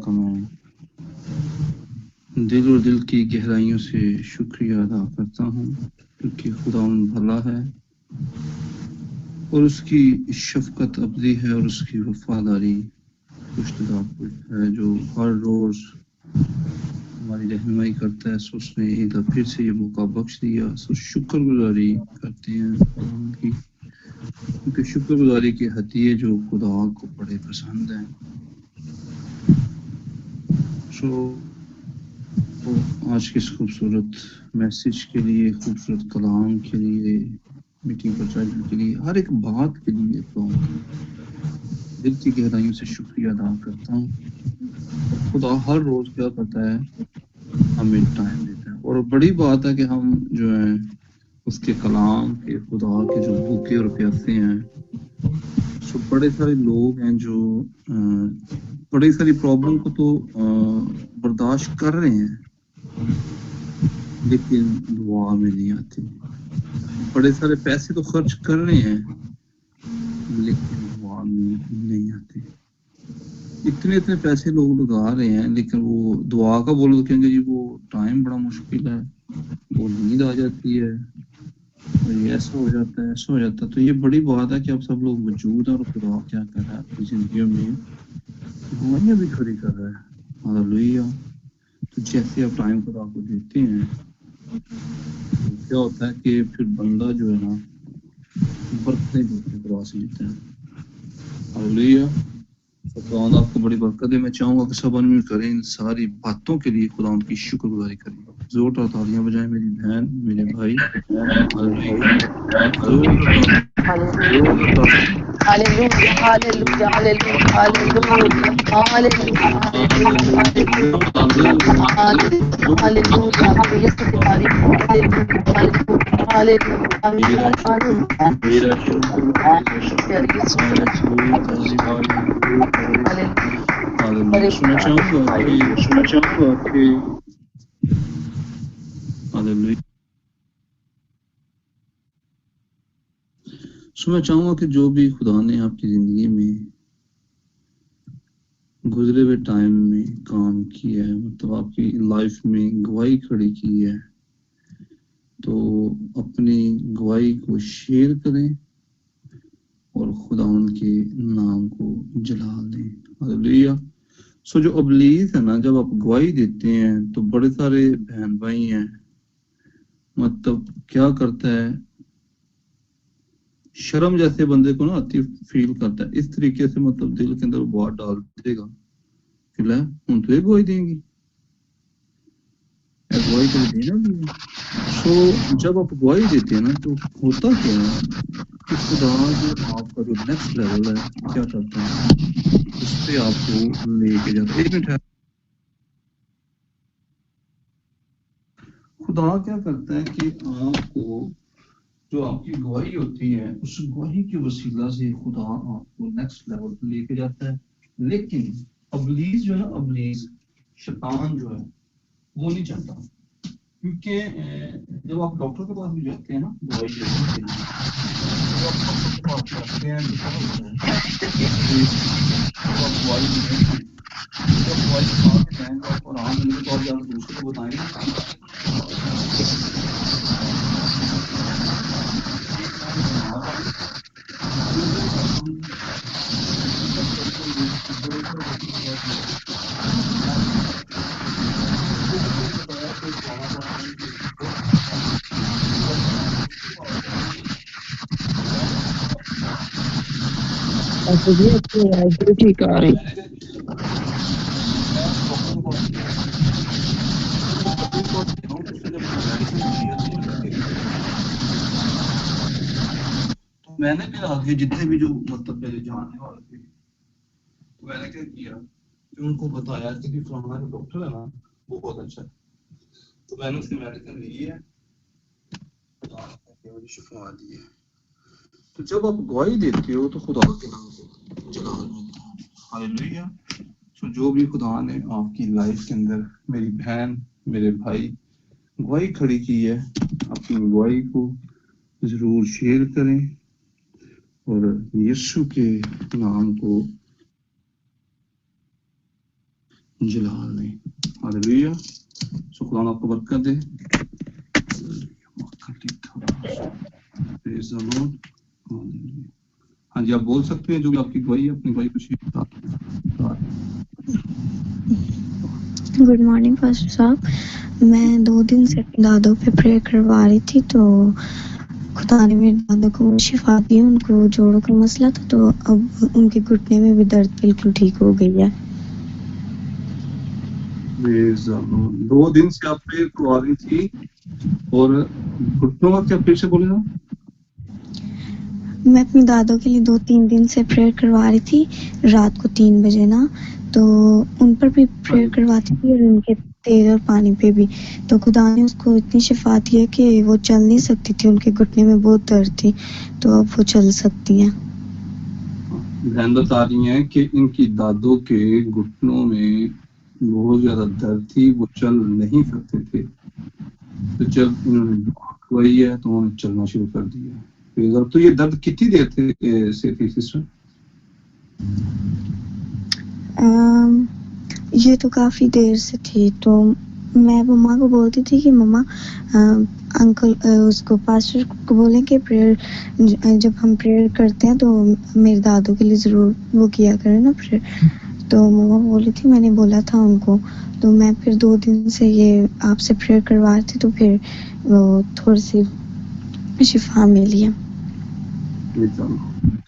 کا میں دل اور دل کی گہرائیوں سے شکریہ ادا کرتا ہوں، کیونکہ خدا بھلا ہے اور اس کی شفقت ابدی ہے اور اس کی وفاداری پشتدار ہے، جو ہر روز ہماری رہنمائی کرتا ہے۔ سو اس نے ایک دفعہ پھر سے یہ موقع بخش دیا، سو شکر گزاری کرتے ہیں خدا کی، کیونکہ شکر گزاری کے ہدیے جو خدا کو بڑے پسند ہیں۔ سو آج کے اس خوبصورت میسج کے لیے، خوبصورت کلام کے لیے، میٹنگ پر چارجر کے لیے، ہر ایک بات کے لیے تو دل کی گہرائیوں سے شکریہ ادا کرتا ہوں۔ اور خدا ہر روز کیا کرتا ہے، ہمیں ٹائم دیتا ہے، اور بڑی بات ہے کہ ہم جو ہے اس کے کلام کے، خدا کے جو بھوکے اور پیاسے ہیں۔ سو بڑے سارے لوگ ہیں جو بڑی ساری پرابلم کو تو برداشت کر رہے ہیں، لیکن دعا میں نہیں آتے۔ بڑے سارے پیسے تو خرچ کر رہے ہیں، لیکن دعا میں نہیں آتے۔ اتنے پیسے لوگ لگا رہے ہیں، لیکن وہ دعا کا بولو تو کہیں گے جی وہ ٹائم بڑا مشکل ہے، وہ نیند آ جاتی ہے، اور یہ ایسا ہو جاتا ہے، ایسا ہو جاتا ہے۔ تو یہ بڑی بات ہے کہ اب سب لوگ موجود ہیں اور خدا کیا کر رہا ہے اپنی زندگیوں میں، گواہیاں بھی کھڑی کر رہا ہے۔ ہاللیلویہ۔ تو جیسے آپ ٹائم خدا کو دیتے ہیں، تو کیا ہوتا ہے کہ پھر بندہ جو ہے نا برکتیں جو خدا سے لیتا ہے۔ ہاللیلویہ۔ خدا آپ کو بڑی برکت دے۔ میں چاہوں گا کہ سب انمیوٹ کریں، ان ساری باتوں کے لیے خدا ان کی شکر گزاری کریں۔ زور اور تالیاں بجائیں میری بہن، میرے بھائی۔ ہاللیلویہ۔ زور اور تالیاں، زور اور تالیاں۔ Hallelujah, hallelujah, hallelujah, hallelujah, hallelujah, hallelujah, سننا چاہوں گا کہ میں چاہوں گا کہ جو بھی خدا نے آپ کی زندگی میں گزرے ہوئے ٹائم میں کام کیا ہے، مطلب آپ کی لائف میں گواہی کھڑی کی ہے، تو اپنی گواہی کو شیئر کریں اور خدا ان کے نام کو جلال دیں۔ ہاللیلویہ۔ سو جو ابلیس ہے نا، جب آپ گواہی دیتے ہیں تو بڑے سارے بہن بھائی ہیں، مطلب کیا کرتا ہے، شرم جیسے بندے کو نا آتی فیل کرتا ہے، اس طریقے سے مطلب دل کے اندر بات ڈال دے گا کہ لے ہوں تو یہ گواہی دیں گی، گواہی تو دینا بھی ہے۔ سو جب آپ گواہی دیتے ہیں نا، تو ہوتا کیا ہے کہ خدا جو آپ کا جو نیکسٹ لیول ہے کیا کرتا ہے، اس پہ آپ کو لے کے جاتا ہے۔ ایک منٹ ہے، خدا کیا کرتا ہے کہ آپ کو جو آپ کی گواہی ہوتی ہے، اس گواہی کے وسیلہ سے خدا آپ کو نیکسٹ لیول پہ لے کے جاتا ہے۔ لیکن ابلیس جو ہے، ابلیس شیطان جو ہے وہ نہیں چاہتا، کیونکہ جب آپ ڈاکٹر کے پاس بھی جاتے ہیں نا دوائی لینے کے لیے، جب آپ ڈاکٹر کے پاس جاتے ہیں تو کیا ہوتا ہے کہ جب آپ دوائی لیں گے، جب دوائی کھا کے جائیں گے، آپ کو آرام ملے گا، تو آپ جا کے دوسرے کو بتائیں گے ٹھیک آ رہی۔ میں نے بھی آگے جتنے بھی جو مطلب میرے جاننے والے تھے، تو میں نے کیا کیا کہ ان کو بتایا کہ فلانا جو ڈاکٹر ہے نا وہ بہت اچھا ہے، تو میں نے اس کی میڈیسن لی ہے، شفا دی ہے۔ تو جب آپ گواہی دیتے ہو تو خدا کے نام سے جلال ملتا ہے۔ ہاللیلویہ۔ تو جو بھی خدا نے آپ کی لائف کے اندر، میری بہن، میرے بھائی، گواہی کھڑی کی ہے، اپنی گواہی کو ضرور شیئر کریں اور یسوع کے نام کو جلال نے. ہاللویا. سو خدا آپ کو برکت دے. Praise the Lord. Hallelujah. ہاں جی آپ بول سکتے ہیں جو بھی آپ کی گواہی ہے اپنی گواہی کو شیئر کریں. گڈ مارننگ پاسٹر صاحب. میں 2 دن سے اپنے دادوں پہ پریئر کروا رہی تھی تو خدا نے میرے دادوں کو شفا دی. ان کو جوڑوں کا مسئلہ تھا تو اب ان کے گھٹنے میں بھی درد بالکل ٹھیک ہو گئی ہے. Praise the Lord. 2 دن سے آپ پریئر کروا رہی تھی اور گھٹنوں کا کیا پھر سے بولے نا؟ میں اپنے دادوں کے لیے 2-3 دن سے پریئر کروا رہی تھی رات کو 3 بجے نا. تو ان پر بھی پریئر کرواتی تھی اور ان کے تیل اور پانی پہ بھی. تو خدا نے اس کو اتنی شفا دی ہے کہ وہ چل نہیں سکتی تھی. ان کے گھٹنے میں بہت درد تھی تو اب وہ چل سکتی ہیں. بہن بتا رہی ہیں کہ ان کی دادوں کے گھٹنوں میں بہت زیادہ درد تھی, وہ چل نہیں سکتے تھے. تو جب انہوں نے دعا کرائی ہے تو انہوں نے چلنا شروع کر دیا. تو یہ درد کتنی دیر سے تھی سسٹر؟ یہ تو کافی دیر سے تھی. تو میں مما کو بولتی تھی کہ مما انکل اس کو پاسٹر کو بولیں کہ پریئر جب ہم پریئر کرتے ہیں تو میرے دادوں کے لیے ضرور وہ کیا کریں نا پریئر. تو مما بولی تھی, میں نے بولا تھا ان کو. تو میں پھر 2 دن سے یہ آپ سے پریئر کروا رہی تھی تو پھر وہ تھوڑی سی شفا ملی ہے.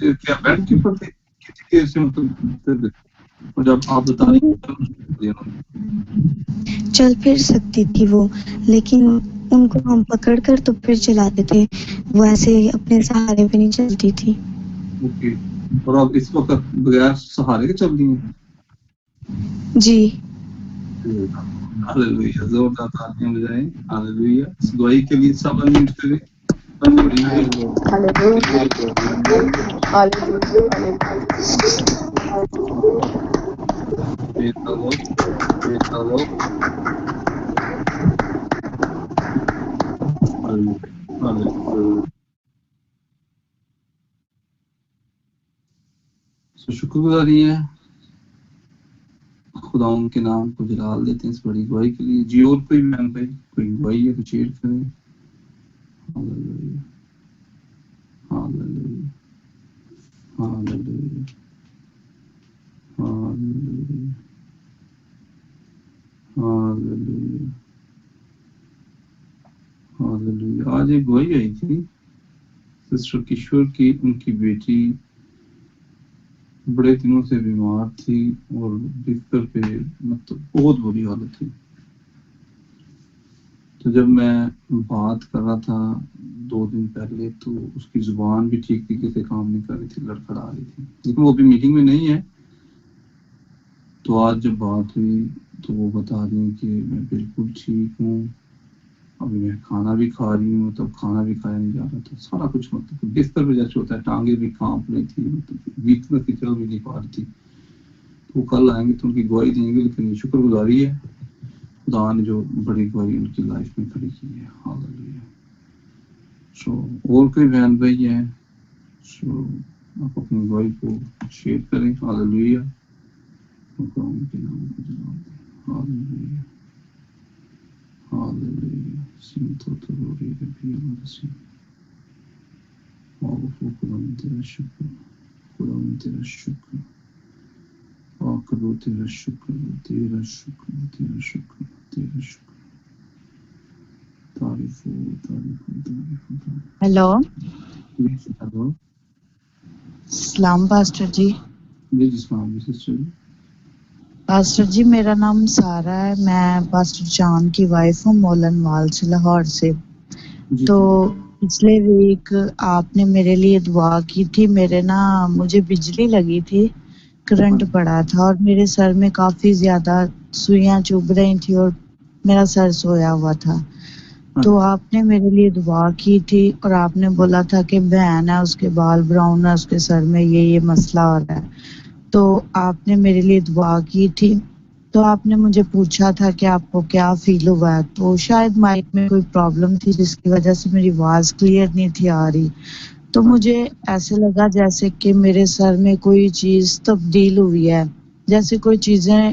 کیا بیڈ کے اوپر تھے کتنی دیر سے مطلب جب آپ بتا رہی چل پھر سکتی تھی وہ, لیکن ان کو ہم پکڑ کر تو پھر چلاتے تھے. وہ ایسے اپنے سہارے پہ نہیں چلتی تھی. اوکے. اور آپ اس وقت بغیر سہارے کے چل رہی ہیں؟ جی. ہاللویا. زوردار تالیاں بجائیں. ہاللویا. اس دعائی کے لیے سب انمیوٹ کریں. شکر گزاری ہے خدا ان کے نام کو جلال دیتے ہیں اس بڑی گواہی کے لیے. جی اور کوئی بہن بھائی کوئی گواہی ہے تو شیئر کریں. Hallelujah. Hallelujah. Hallelujah. Hallelujah. Hallelujah. Hallelujah. آج ایک گواہی آئی تھی سسٹر کشور کی. ان کی بیٹی بڑے دنوں سے بیمار تھی اور بستر پہ مطلب بہت بری حالت تھی. تو جب میں بات کر رہا تھا 2 دن پہلے تو اس کی زبان بھی ٹھیک طریقے سے کام نہیں کر رہی تھی, لڑکھڑا رہی تھی. لیکن وہ بھی میٹنگ میں نہیں ہے. تو آج جب بات ہوئی تو وہ بتا رہی ہیں کہ میں بالکل ٹھیک ہوں, ابھی میں کھانا بھی کھا رہی ہوں, مطلب کھانا بھی کھایا نہیں جا رہا تھا, سارا کچھ مطلب بستر پہ جیسے ہوتا ہے, ٹانگیں بھی کانپ رہی تھی, مطلب ویکنس کی چل بھی نہیں پا رہی تھی. وہ کل آئیں گے تو ان کی گواہی دیں گے. لیکن یہ شکر گزاری ہے خدا نے جو بڑی گواہی ان کی لائف میں کھڑی کی ہے. ہاللویا. سو اور کوئی بہن بھائی ہیں سو آپ اپنی گواہی کو شیئر کریں. ہاللویا. ہاللویا. ہاللویا. سنتو تروری ربی مرسی. خدا تیرا شکر, خدا تیرا شکر, کرو تیرا شکر, تیرا شکر, تیرا شکر, تیرا شکر. تعریف ہو, تعریف ہو, تعریف ہو. Hello hello. سلام پاسٹر جی. جی جی سلام جی سسٹر. پاسٹر جی میرا نام سارا ہے. میں پاسٹر جان کی وائف ہوں, مولن وال سے, لاہور سے. جی تو پچھلے ویک آپ نے میرے لیے دعا کی تھی. مجھے بجلی لگی تھی, کرنٹ پڑا تھا اور میرے سر میں کافی زیادہ سوئیاں چبھ رہی تھی اور میرا سر سویا ہوا تھا. تو آپ نے میرے لیے دعا کی تھی اور آپ نے بولا تھا کہ بہن ہے, اس کے بال براؤن ہے, اس کے سر میں یہ مسئلہ ہو رہا ہے. تو آپ نے میرے لیے دعا کی تھی. تو آپ نے مجھے پوچھا تھا کہ آپ کو کیا فیل ہوا ہے. تو شاید مائک میں کوئی پرابلم تھی جس کی وجہ سے میری آواز کلیئر نہیں تھی آ رہی. تو مجھے ایسے لگا جیسے کہ میرے سر میں کوئی چیز تبدیل ہوئی ہے, جیسے کوئی چیزیں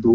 2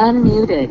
Unmuted.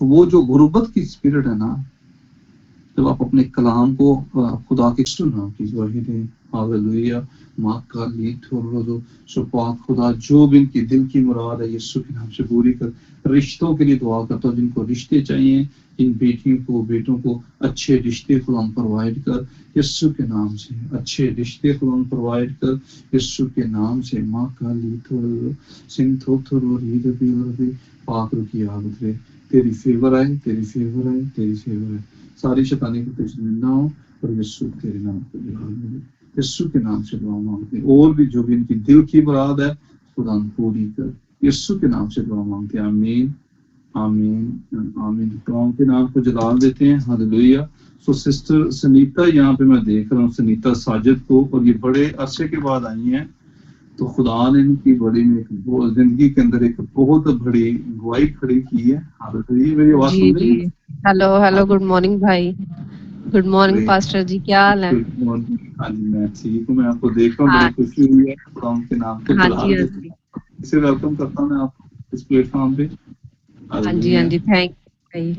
تو وہ جو غربت کی اسپرٹ ہے نا، جب آپ اپنے کلام کو خدا کی سنا کی واحد ہاللویا ماں کا لیت اور پاک خدا جو بھی ان کی دل کی مراد ہے یسوع کے نام سے پوری کر. رشتوں کے لیے دعا کرتا ہوں، جن کو رشتے چاہیے، ان بیٹیوں کو بیٹوں کو اچھے رشتے خدا پرووائڈ کر یسوع کے نام سے، اچھے رشتے خدا پرووائڈ کر یسوع کے نام سے. ماں کا لیت اور سن تھوتھر اور عید بھی اور پاک رکھی عادت رہے. تیری فیور آئے، تیری فیور آئے، تیری فیور آئے. ساری شیطانی کو تسلیم نہ ہو اور یسوع تیرے نام پہ دعا ملے. یسوع کے نام سے دعا مانگتے ہیں، اور بھی جو بھی ان کی دل کی مراد ہے خدا پوری کر یسوع کے نام سے دعا مانگتے ہیں. آمین آمین آمین. دعاؤں کے نام کو جلال دیتے ہیں. ہاللویا. سو سسٹر سنیتا یہاں پہ میں دیکھ رہا ہوں، سنیتا ساجد کو، اور یہ بڑے عرصے کے بعد آئی ہیں. تو خدا نے ان کی بڑی زندگی کے اندر ایک بہت بڑی گواہی کھڑی کی ہے. ہاللویا. میری آواز جی سن رہی جی. ہے؟ ہیلو گڈ مارننگ بھائی. گڈ مارننگ پاسٹر جی، کیا حال ہے؟ ہاں جی میں ٹھیک ہوں. میں آپ کو دیکھ رہا ہوں، بڑی خوشی ہوئی ہے. خدا ان کے نام کو ہاں جی جلال ہاں دیتے جی ہیں. اسے ویلکم کرتا ہوں میں آپ کو اس پلیٹ فارم پہ. ہاں جی ہاں جی. Thank you.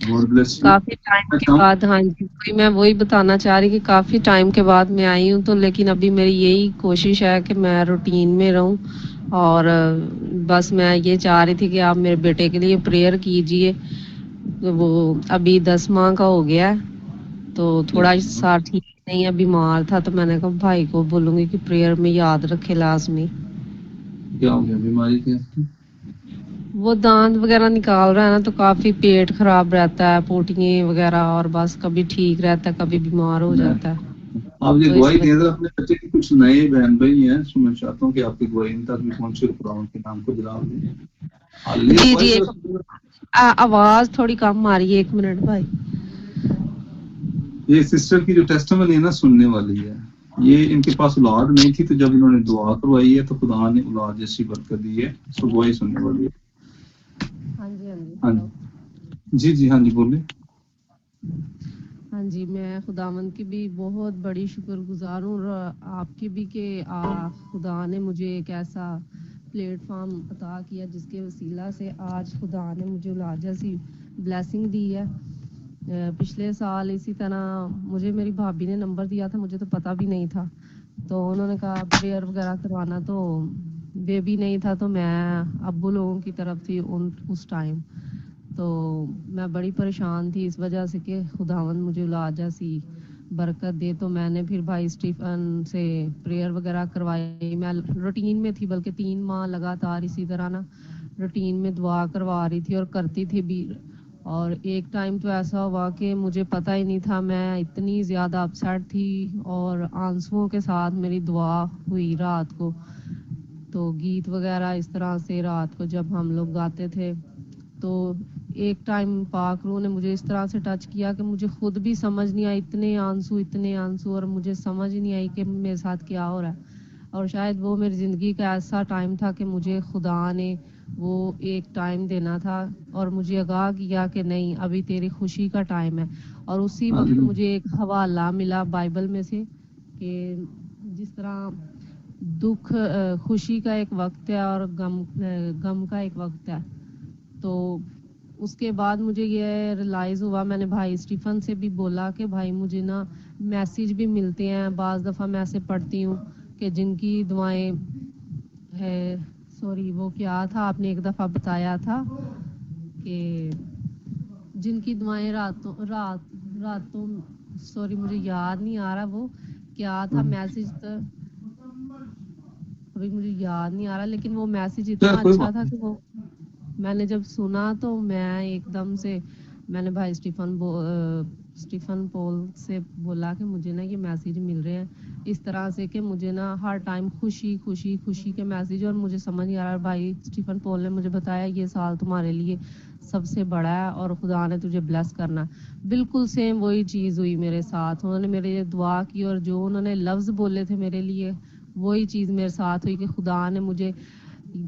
God bless you. کافی ٹائم کے بعد، ہاں جی میں وہی بتانا چاہ رہی کہ کافی ٹائم کے بعد میں آئی ہوں، تو لیکن ابھی میری یہی کوشش ہے کہ میں روٹین میں رہوں، اور بس میں یہ چاہ رہی تھی کہ آپ میرے بیٹے کے لیے پریئر کیجئے. وہ ابھی 10 ماہ کا ہو گیا ہے، تو تھوڑا سا ٹھیک نہیں ہے، بیمار تھا، تو میں نے کہا بھائی کو بولوں گی کہ پریئر میں یاد رکھے لازمی. کیا ہو گیا؟ بیماری کیا؟ وہ دانت وغیرہ نکال رہا ہے نا، تو کافی پیٹ خراب رہتا ہے، پوٹیاں وغیرہ، اور بس کبھی ٹھیک رہتا ہے کبھی بیمار ہو جاتا ہے. آپ یہ تو اس گواہی دیں وجہ اپنے بچے کی. کچھ نئے بہن بھائی ہیں، تو میں چاہتا ہوں کہ آپ کی گواہی ان تک بھی پہنچے، خدا ان کے نام کو جلال دیں. جی جی. آواز تھوڑی کم آ رہی ہے، 1 منٹ بھائی. یہ سسٹر کی جو ٹیسٹمنی ہے نا، سننے والی ہے. یہ ان کے پاس اولاد نہیں تھی، تو جب انہوں نے دعا کروائی ہے تو خدا نے اولاد جیسی برکت دی ہے. اس کو گواہی سننے والی ہے. ہاں جی ہاں جی. ہاں ہیلو. جی جی ہاں جی بولیں. ہاں جی. میں خداوند کی بھی بہت بڑی شکر گزار ہوں، اور آپ کی بھی، کہ خدا نے مجھے ایک ایسا پلیٹ فارم عطا کیا جس کے وسیلہ سے آج خدا نے مجھے اولاد جیسی بلیسنگ دی ہے. پچھلے سال اسی طرح مجھے میری بھابھی نے نمبر دیا تھا، مجھے تو پتہ بھی نہیں تھا، تو انہوں نے کہا پریئر وغیرہ کروانا، تو بیبی نہیں تھا، تو میں ابو لوگوں کی طرف تھی اس ٹائم، تو میں بڑی پریشان تھی اس وجہ سے کہ خداوند مجھے اولاد جیسی برکت دے. تو میں نے پھر بھائی اسٹیفن سے پریئر وغیرہ کروائی. میں روٹین میں تھی، بلکہ 3 ماہ لگاتار اسی طرح نا روٹین میں دعا کروا رہی تھی اور کرتی تھی بھی. اور ایک ٹائم تو ایسا ہوا کہ مجھے پتہ ہی نہیں تھا، میں اتنی زیادہ اپسیٹ تھی، اور آنسوؤں کے ساتھ میری دعا ہوئی رات کو. تو گیت وغیرہ اس طرح سے رات کو جب ہم لوگ گاتے تھے، تو ایک ٹائم پاک روح نے مجھے اس طرح سے ٹچ کیا کہ مجھے خود بھی سمجھ نہیں آئی، اتنے آنسو، اور مجھے سمجھ نہیں آئی کہ میرے ساتھ کیا ہو رہا ہے. اور شاید وہ میری زندگی کا ایسا ٹائم تھا کہ مجھے خدا نے وہ ایک ٹائم دینا تھا، اور مجھے آگاہ کیا کہ نہیں، ابھی تیری خوشی کا ٹائم ہے. اور اسی وقت مجھے ایک حوالہ ملا بائبل میں سے، کہ جس طرح دکھ خوشی کا ایک وقت ہے اور غم کا ایک وقت ہے. تو اس کے بعد مجھے یہ ریلائز ہوا، میں نے بھائی اسٹیفن سے بھی بولا کہ بھائی مجھے نا میسیج بھی ملتے ہیں، بعض دفعہ میں ایسے پڑھتی ہوں کہ جن کی دعائیں وہ کیا تھا آپ نے ایک دفعہ بتایا تھا کہ جن کی دعائیں راتوں مجھے یاد نہیں آ رہا وہ کیا تھا میسیج، تو ابھی مجھے یاد نہیں آ رہا، لیکن وہ میسیج اتنا کوئی اچھا بات تھا کہ وہ میں نے جب سنا تو میں ایک دم سے میں نے بھائی اسٹیفن پول سے بولا کہ مجھے نا یہ میسیج مل رہے ہیں اس طرح سے کہ مجھے نا ہر ٹائم خوشی کے میسیج، اور مجھے سمجھ نہیں آ رہا. بھائی اسٹیفن پول نے مجھے بتایا یہ سال تمہارے لیے سب سے بڑا ہے اور خدا نے تجھے بلیس کرنا. بالکل سیم وہی چیز ہوئی میرے ساتھ. انہوں نے میرے لیے دعا کی، اور جو انہوں نے لفظ بولے تھے میرے لیے وہی چیز میرے ساتھ ہوئی، کہ خدا نے مجھے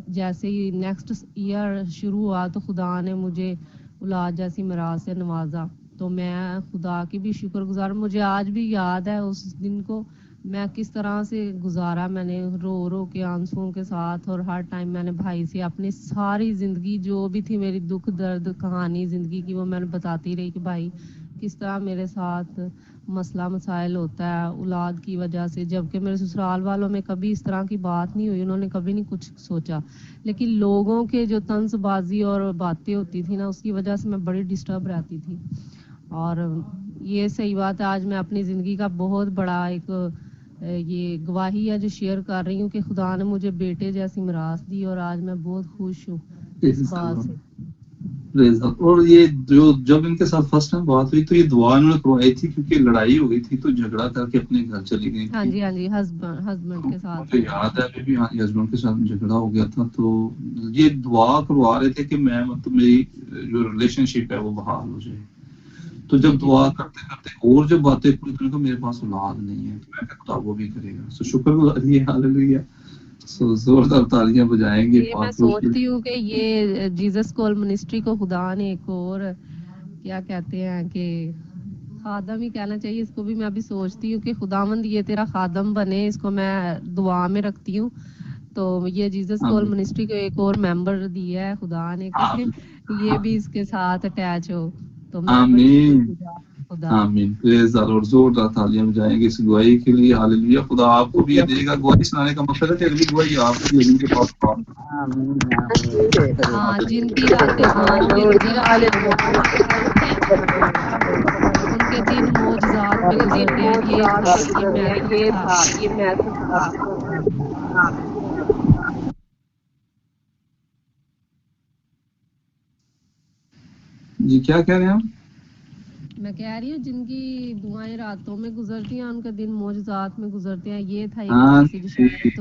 جیسے ہی نیکسٹ ایئر شروع ہوا تو خدا نے مجھے اولاد جیسی میراث سے نوازا. تو میں خدا کی بھی شکر گزار. مجھے آج بھی یاد ہے اس دن کو میں کس طرح سے گزارا، میں نے رو رو کے آنسوؤں کے ساتھ، اور ہر ٹائم میں نے بھائی سے اپنی ساری زندگی جو بھی تھی میری دکھ درد کہانی زندگی کی وہ میں نے بتاتی رہی کہ بھائی کس طرح میرے ساتھ مسئلہ مسائل ہوتا ہے اولاد کی وجہ سے، جبکہ میرے سسرال والوں میں کبھی اس طرح کی بات نہیں ہوئی، انہوں نے کبھی نہیں کچھ سوچا، لیکن لوگوں کے جو طنز بازی اور باتیں ہوتی تھی نا اس کی وجہ سے میں بڑی ڈسٹرب رہتی تھی. اور یہ صحیح بات ہے، آج میں اپنی زندگی کا بہت بڑا ایک یہ گواہی ہے جو شیئر کر رہی ہوں کہ خدا نے مجھے بیٹے جیسی میراث دی، اور آج میں بہت خوش ہوں اس بات سے. اور یہ جو جب ان کے ساتھ فرسٹ ٹائم بات ہوئی تو یہ دعا انہوں نے کروائی تھی کیونکہ لڑائی ہو گئی تھی تو جھگڑا کر کے اپنے گھر چلی گئی ہاں تھی. جی ہاں جی، ہسبینڈ کے ساتھ مجھے یاد ہے ابھی بھی، ہاں ہسبینڈ کے ساتھ جھگڑا ہو گیا تھا تو یہ دعا کروا رہے تھے کہ میں مطلب میری جو ریلیشن شپ ہے وہ بحال ہو جائے. تو جب دعا کرتے کرتے اور جب باتیں پوری کریں تو میرے پاس اولاد نہیں ہے، تو میں کہا خدا وہ بھی کرے گا. سو شکر گزاری ہے، ہاللیلویہ. سو زوردار تالیاں بجائیں گے. یہ میں سوچتی ہوں کہ یہ جیزس کال منسٹری کو خدا نے ایک اور کیا کہتے ہیں کہ خادم ہی کہنا چاہیے اس کو بھی. میں ابھی سوچتی ہوں کہ خداوند یہ تیرا خادم بنے، اس کو میں دعا میں رکھتی ہوں. تو یہ جیزس کال منسٹری کو ایک اور ممبر دیا ہے خدا نے کہ یہ بھی اس کے ساتھ اٹیچ ہو. تو میں بڑی شکر گزار خدا. آمین. پریز دی لارڈ. زوردار تالیاں بجائیں گے اس گواہی کے لیے. ہاللیلویہ. خدا آپ کو بھی یہ دے گا. گواہی سنانے کا مقصد ہے کہ اگلی گواہی آپ کی ہے جن کے پاس ہاں جن کی راتیں بہت بہتر ہیں ان کے دن معجزات میں گزرتے ہیں. یہ تھا یہ میسج تھا. جی کیا کہہ رہے ہیں آپ؟ میں کہہ رہی ہوں جن کی دعائیں راتوں میں گزرتی ہیں ان کے دن معجزات میں گزرتے ہیں. یہ تھا ایک ہاں میسج شاید. تو